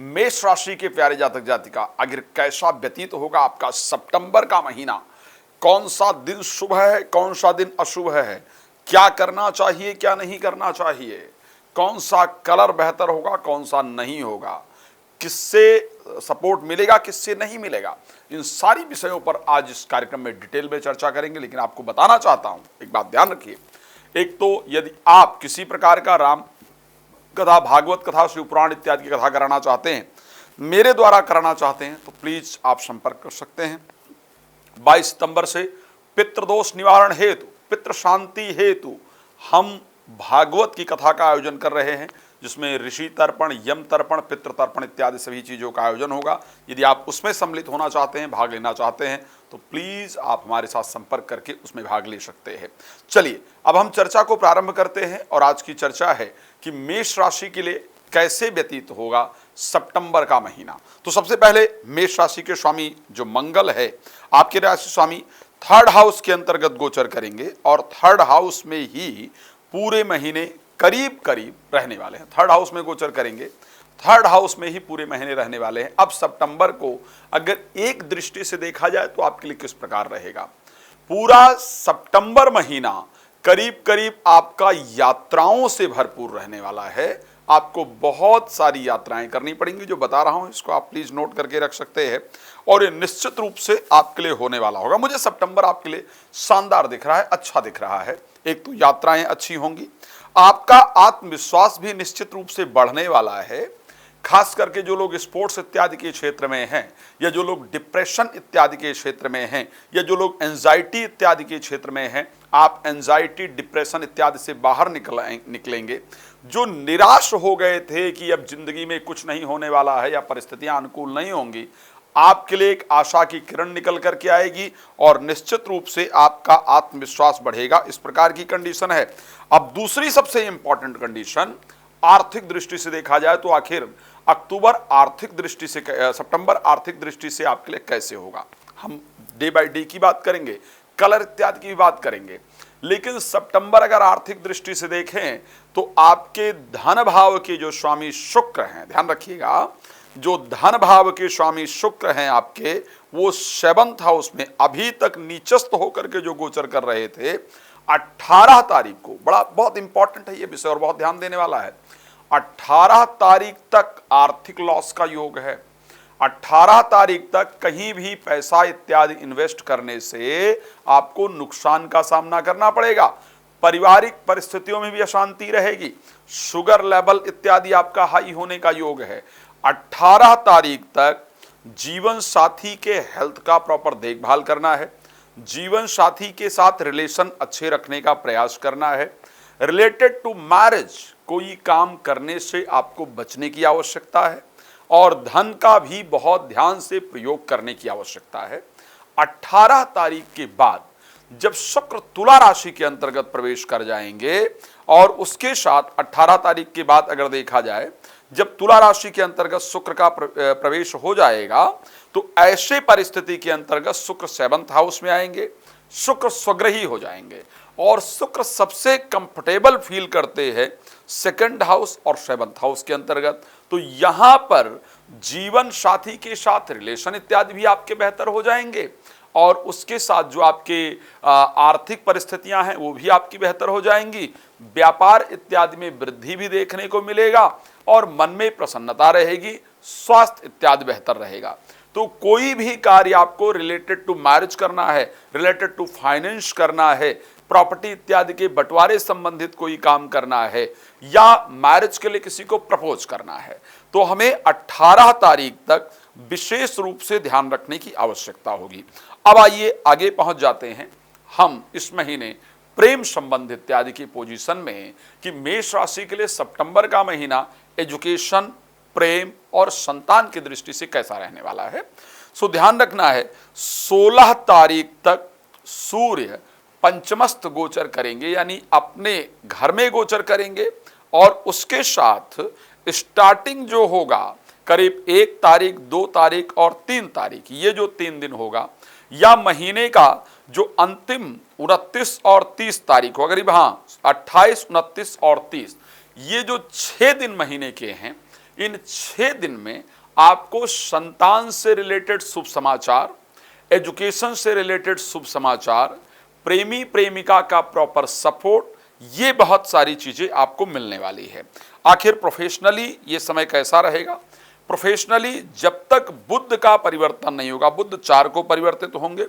मेष राशि के प्यारे जातक जातिका आखिर कैसा व्यतीत होगा आपका सितंबर का महीना। कौन सा दिन शुभ है, कौन सा दिन अशुभ है, क्या करना चाहिए, क्या नहीं करना चाहिए, कौन सा कलर बेहतर होगा, कौन सा नहीं होगा, किससे सपोर्ट मिलेगा, किससे नहीं मिलेगा, इन सारी विषयों पर आज इस कार्यक्रम में डिटेल में चर्चा करेंगे। लेकिन आपको बताना चाहता हूं, एक बात ध्यान रखिए। एक तो यदि आप किसी प्रकार का राम कथा, भागवत कथा, शिव पुराण इत्यादि की कथा कराना चाहते हैं, मेरे द्वारा कराना चाहते हैं, तो प्लीज आप संपर्क कर सकते हैं। 22 सितंबर से पितृदोष निवारण हेतु, पितृ शांति हेतु हम भागवत की कथा का आयोजन कर रहे हैं, जिसमें ऋषि तर्पण, यम तर्पण, पितृ तर्पण इत्यादि सभी चीज़ों का आयोजन होगा। यदि आप उसमें सम्मिलित होना चाहते हैं, भाग लेना चाहते हैं, तो प्लीज़ आप हमारे साथ संपर्क करके उसमें भाग ले सकते हैं। चलिए अब हम चर्चा को प्रारंभ करते हैं। और आज की चर्चा है कि मेष राशि के लिए कैसे व्यतीत होगा सितंबर का महीना। तो सबसे पहले मेष राशि के स्वामी जो मंगल है, आपके राशि स्वामी थर्ड हाउस के अंतर्गत गोचर करेंगे और थर्ड हाउस में ही पूरे महीने करीब करीब रहने वाले हैं। थर्ड हाउस में गोचर करेंगे, थर्ड हाउस में ही पूरे महीने रहने वाले हैं। अब सितंबर को अगर एक दृष्टि से देखा जाए तो आपके लिए किस प्रकार रहेगा। पूरा सितंबर महीना करीब करीब आपका यात्राओं से भरपूर रहने वाला है। आपको बहुत सारी यात्राएं करनी पड़ेंगी, जो बता रहा हूं इसको आप प्लीज नोट करके रख सकते हैं, और ये निश्चित रूप से आपके लिए होने वाला होगा। मुझे सितंबर आपके लिए शानदार दिख रहा है, अच्छा दिख रहा है। एक तो यात्राएं अच्छी होंगी, आपका आत्मविश्वास भी निश्चित रूप से बढ़ने वाला है। खास करके जो लोग स्पोर्ट्स इत्यादि के क्षेत्र में हैं, या जो लोग डिप्रेशन इत्यादि के क्षेत्र में हैं, या जो लोग एंजाइटी इत्यादि के क्षेत्र में हैं, आप एंजाइटी, डिप्रेशन इत्यादि से बाहर निकलेंगे। जो निराश हो गए थे कि अब जिंदगी में कुछ नहीं होने वाला है या परिस्थितियां अनुकूल नहीं होंगी, आपके लिए एक आशा की किरण निकल करके आएगी और निश्चित रूप से आपका आत्मविश्वास बढ़ेगा। इस प्रकार की कंडीशन है। अब दूसरी सबसे इंपॉर्टेंट कंडीशन, आर्थिक दृष्टि से देखा जाए तो आखिर अक्टूबर आर्थिक दृष्टि से, सितंबर आर्थिक दृष्टि से आपके लिए कैसे होगा। हम डे बाय डे की बात करेंगे, कलर इत्यादि की भी बात करेंगे, लेकिन सितंबर अगर आर्थिक दृष्टि से देखें तो आपके धन भाव के जो स्वामी शुक्र हैं, ध्यान रखिएगा, जो धन भाव के स्वामी शुक्र हैं आपके, वो 7th हाउस में अभी तक नीचस्थ होकर के जो गोचर कर रहे थे, 18 तारीख को, बड़ा बहुत इंपॉर्टेंट है ये विषय और बहुत ध्यान देने वाला है, 18 तारीख तक आर्थिक लॉस का योग है। 18 तारीख तक कहीं भी पैसा इत्यादि इन्वेस्ट करने से आपको नुकसान का सामना करना पड़ेगा। पारिवारिक परिस्थितियों में भी अशांति रहेगी, शुगर लेवल इत्यादि आपका हाई होने का योग है। 18 तारीख तक जीवन साथी के हेल्थ का प्रॉपर देखभाल करना है, जीवन साथी के साथ रिलेशन अच्छे रखने का प्रयास करना है। रिलेटेड टू मैरिज कोई काम करने से आपको बचने की आवश्यकता है और धन का भी बहुत ध्यान से प्रयोग करने की आवश्यकता है। 18 तारीख के बाद जब शुक्र तुला राशि के अंतर्गत प्रवेश कर जाएंगे और उसके साथ 18 तारीख के बाद अगर देखा जाए, जब तुला राशि के अंतर्गत शुक्र का प्रवेश हो जाएगा, तो ऐसे परिस्थिति के अंतर्गत शुक्र 7th हाउस में आएंगे, शुक्र स्वग्रही हो जाएंगे और शुक्र सबसे कंफर्टेबल फील करते हैं 2nd हाउस और 7th हाउस के अंतर्गत। तो यहां पर जीवन साथी के साथ रिलेशन इत्यादि भी आपके बेहतर हो जाएंगे और उसके साथ जो आपके आर्थिक परिस्थितियां हैं वो भी आपकी बेहतर हो जाएंगी। व्यापार इत्यादि में वृद्धि भी देखने को मिलेगा और मन में प्रसन्नता रहेगी, स्वास्थ्य इत्यादि बेहतर रहेगा। तो कोई भी कार्य आपको रिलेटेड टू मैरिज करना है, रिलेटेड टू फाइनेंस करना है, प्रॉपर्टी इत्यादि के बंटवारे संबंधित कोई काम करना है, या मैरिज के लिए किसी को प्रपोज करना है, तो हमें 18 तारीख तक विशेष रूप से ध्यान रखने की आवश्यकता होगी। अब आइए आगे पहुंच जाते हैं हम इस महीने प्रेम संबंध इत्यादि की पोजीशन में कि मेष राशि के लिए सितंबर का महीना एजुकेशन, प्रेम और संतान की दृष्टि से कैसा रहने वाला है। सो ध्यान रखना है, 16 तारीख तक सूर्य पंचमस्थ गोचर करेंगे, यानी अपने घर में गोचर करेंगे और उसके साथ स्टार्टिंग जो होगा करीब 1 तारीख, 2 तारीख और 3 तारीख, ये जो 3 दिन होगा, या महीने का जो अंतिम 29 और 30 तारीख होगा, करीब 28, 29 और 30, ये जो 6 दिन महीने के हैं, इन 6 दिन में आपको संतान से रिलेटेड शुभ समाचार, एजुकेशन से रिलेटेड शुभ समाचार, प्रेमी प्रेमिका का प्रॉपर सपोर्ट, ये बहुत सारी चीजें आपको मिलने वाली है। आखिर प्रोफेशनली ये समय कैसा रहेगा? प्रोफेशनली जब तक बुध का परिवर्तन नहीं होगा, बुध 4 को परिवर्तित होंगे,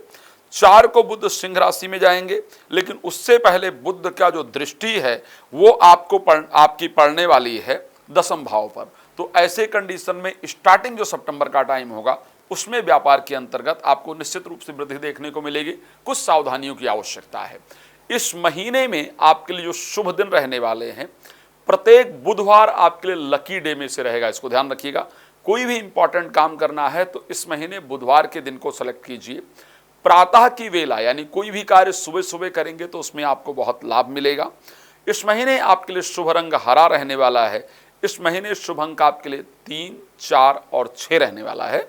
4 को बुध सिंह राशि में जाएंगे, लेकिन उससे पहले बुध का जो दृष्टि है वो आपकी पड़ने वाली है 10वें भाव पर। तो ऐसे कंडीशन में स्टार्टिंग जो सितंबर का टाइम होगा उसमें व्यापार के अंतर्गत आपको निश्चित रूप से वृद्धि देखने को मिलेगी। कुछ सावधानियों की आवश्यकता है। इस महीने में आपके लिए जो शुभ दिन रहने वाले हैं, प्रत्येक बुधवार आपके लिए लकी डे में से रहेगा, इसको ध्यान रखिएगा। कोई भी इंपॉर्टेंट काम करना है तो इस महीने बुधवार के दिन को सेलेक्ट कीजिए। प्रातः की वेला यानी कोई भी कार्य सुबह सुबह करेंगे तो उसमें आपको बहुत लाभ मिलेगा। इस महीने आपके लिए शुभ रंग हरा रहने वाला है। इस महीने शुभ अंक आपके लिए 3, 4 और 6 रहने वाला है।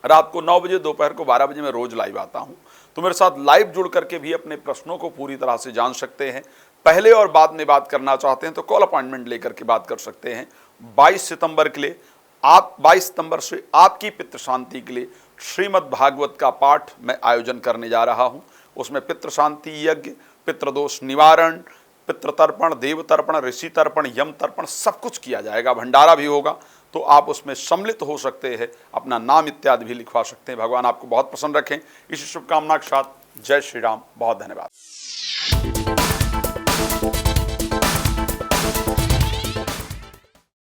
रात को 9 बजे, दोपहर को 12 बजे मैं रोज लाइव आता हूं, तो मेरे साथ लाइव जुड़ करके भी अपने प्रश्नों को पूरी तरह से जान सकते हैं। पहले और बाद में बात करना चाहते हैं तो कॉल अपॉइंटमेंट लेकर के बात कर सकते हैं। 22 सितंबर के लिए 22 सितंबर से आपकी पितृ शांति के लिए श्रीमद् भागवत का पाठ मैं आयोजन करने जा रहा हूं। उसमें पितृ शांति यज्ञ, पितृदोष निवारण, पितृतर्पण, देव तर्पण, ऋषि तर्पण, यम तर्पण सब कुछ किया जाएगा। भंडारा भी होगा, तो आप उसमें सम्मिलित हो सकते हैं, अपना नाम इत्यादि भी लिखवा सकते हैं। भगवान आपको बहुत पसंद रखें। इसी शुभकामना के साथ जय श्री राम। बहुत धन्यवाद।